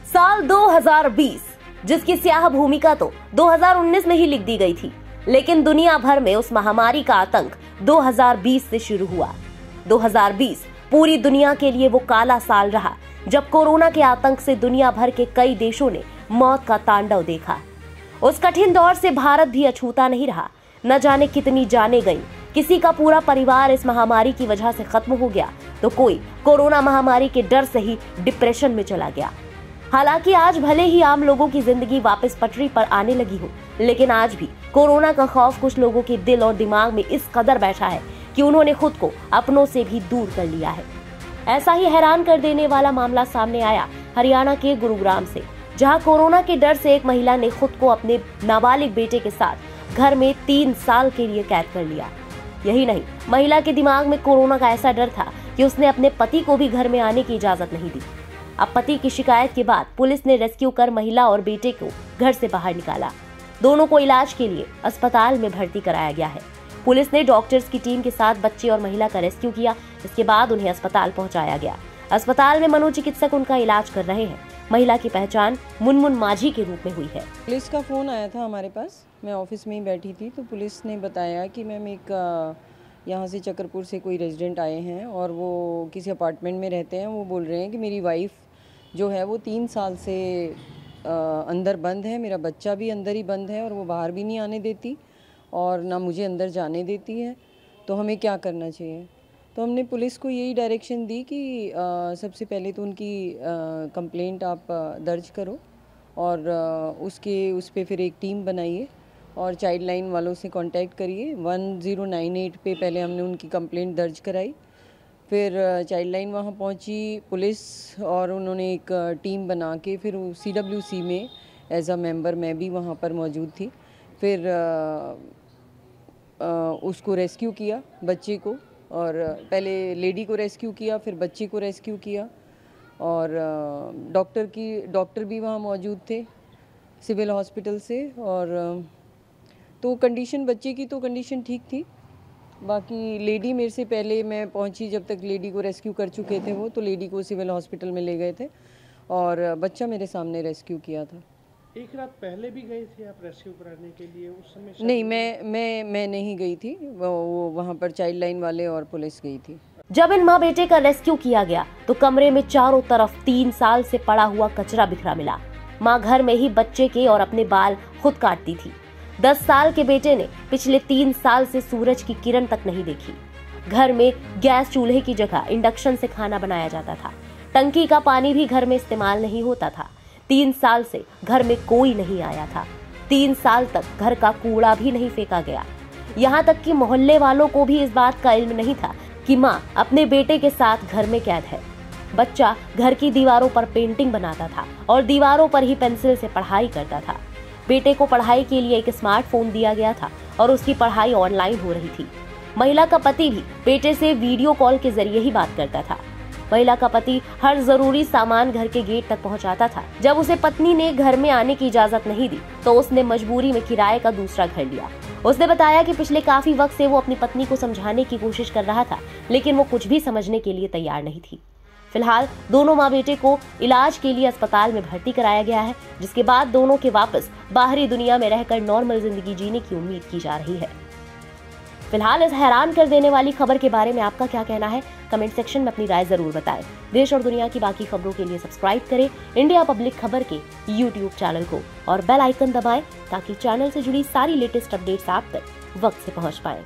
साल 2020 जिसकी स्याह भूमिका तो 2019 में ही लिख दी गई थी, लेकिन दुनिया भर में उस महामारी का आतंक 2020 से शुरू हुआ। 2020 पूरी दुनिया के लिए वो काला साल रहा जब कोरोना के आतंक से दुनिया भर के कई देशों ने मौत का तांडव देखा। उस कठिन दौर से भारत भी अछूता नहीं रहा। न जाने कितनी जानें गईं, किसी का पूरा परिवार इस महामारी की वजह से खत्म हो गया, तो कोई कोरोना महामारी के डर से ही डिप्रेशन में चला गया। हालांकि आज भले ही आम लोगों की जिंदगी वापस पटरी पर आने लगी हो, लेकिन आज भी कोरोना का खौफ कुछ लोगों के दिल और दिमाग में इस कदर बैठा है कि उन्होंने खुद को अपनों से भी दूर कर लिया है। ऐसा ही हैरान कर देने वाला मामला सामने आया हरियाणा के गुरुग्राम से, जहां कोरोना के डर से एक महिला ने खुद को अपने नाबालिग बेटे के साथ घर में 3 साल के लिए कैद कर लिया। यही नहीं, महिला के दिमाग में कोरोना का ऐसा डर था कि उसने अपने पति को भी घर में आने की इजाजत नहीं दी। अब पति की शिकायत के बाद पुलिस ने रेस्क्यू कर महिला और बेटे को घर से बाहर निकाला। दोनों को इलाज के लिए अस्पताल में भर्ती कराया गया है। पुलिस ने डॉक्टर्स की टीम के साथ बच्चे और महिला का रेस्क्यू किया। इसके बाद उन्हें अस्पताल पहुंचाया गया। अस्पताल में मनोचिकित्सक उनका इलाज कर रहे हैं। महिला की पहचान मुनमुन माझी के रूप में हुई है। पुलिस का फ़ोन आया था हमारे पास, मैं ऑफिस में ही बैठी थी, तो पुलिस ने बताया कि मैम एक यहाँ से चक्रपुर से कोई रेजिडेंट आए हैं और वो किसी अपार्टमेंट में रहते हैं। वो बोल रहे हैं कि मेरी वाइफ जो है वो 3 साल से अंदर बंद है, मेरा बच्चा भी अंदर ही बंद है और वो बाहर भी नहीं आने देती और ना मुझे अंदर जाने देती है, तो हमें क्या करना चाहिए। तो हमने पुलिस को यही डायरेक्शन दी कि सबसे पहले तो उनकी कंप्लेंट आप दर्ज करो और उस पर फिर एक टीम बनाइए और चाइल्ड लाइन वालों से कांटेक्ट करिए। 1098 पे पहले हमने उनकी कंप्लेंट दर्ज कराई, फिर चाइल्ड लाइन वहाँ पहुँची पुलिस और उन्होंने एक टीम बना के फिर CWC में एज अ मेंबर मैं भी वहाँ पर मौजूद थी। फिर उसको रेस्क्यू किया, बच्चे को, और पहले लेडी को रेस्क्यू किया, फिर बच्चे को रेस्क्यू किया और डॉक्टर भी वहाँ मौजूद थे सिविल हॉस्पिटल से। और तो कंडीशन बच्चे की तो कंडीशन ठीक थी, बाकी लेडी मेरे से पहले मैं पहुंची, जब तक लेडी को रेस्क्यू कर चुके थे वो, तो लेडी को सिविल हॉस्पिटल में ले गए थे और बच्चा मेरे सामने रेस्क्यू किया था। एक रात पहले भी गए थे आप रेस्क्यू कराने के लिए? उस समय नहीं, मैं नहीं गई थी, वो वहाँ पर चाइल्ड लाइन वाले और पुलिस गई थी। जब इन माँ बेटे का रेस्क्यू किया गया तो कमरे में चारों तरफ 3 साल से पड़ा हुआ कचरा बिखरा मिला। माँ घर में ही बच्चे के और अपने बाल खुद काटती थी। 10 साल के बेटे ने पिछले 3 साल से सूरज की किरण तक नहीं देखी। घर में गैस चूल्हे की जगह इंडक्शन से खाना बनाया जाता था। टंकी का पानी भी घर में इस्तेमाल नहीं होता था। 3 साल से घर में कोई नहीं आया था। 3 साल तक घर का कूड़ा भी नहीं फेंका गया। यहाँ तक कि मोहल्ले वालों को भी इस बात का इल्म नहीं था कि माँ अपने बेटे के साथ घर में कैद है। बच्चा घर की दीवारों पर पेंटिंग बनाता था और दीवारों पर ही पेंसिल से पढ़ाई करता था। बेटे को पढ़ाई के लिए एक स्मार्टफोन दिया गया था और उसकी पढ़ाई ऑनलाइन हो रही थी। महिला का पति भी बेटे से वीडियो कॉल के जरिए ही बात करता था। महिला का पति हर जरूरी सामान घर के गेट तक पहुंचाता था। जब उसे पत्नी ने घर में आने की इजाजत नहीं दी तो उसने मजबूरी में किराए का दूसरा घर लिया। उसने बताया कि पिछले काफी वक्त से वो अपनी पत्नी को समझाने की कोशिश कर रहा था, लेकिन वो कुछ भी समझने के लिए तैयार नहीं थी। फिलहाल दोनों माँ बेटे को इलाज के लिए अस्पताल में भर्ती कराया गया है, जिसके बाद दोनों के वापस बाहरी दुनिया में रहकर नॉर्मल जिंदगी जीने की उम्मीद की जा रही है। फिलहाल इस हैरान कर देने वाली खबर के बारे में आपका क्या कहना है? कमेंट सेक्शन में अपनी राय जरूर बताएं। देश और दुनिया की बाकी खबरों के लिए सब्सक्राइब करें इंडिया पब्लिक खबर के YouTube चैनल को और बेल आइकन दबाएं ताकि चैनल से जुड़ी सारी लेटेस्ट अपडेट्स आप तक वक्त से पहुंच पाएं।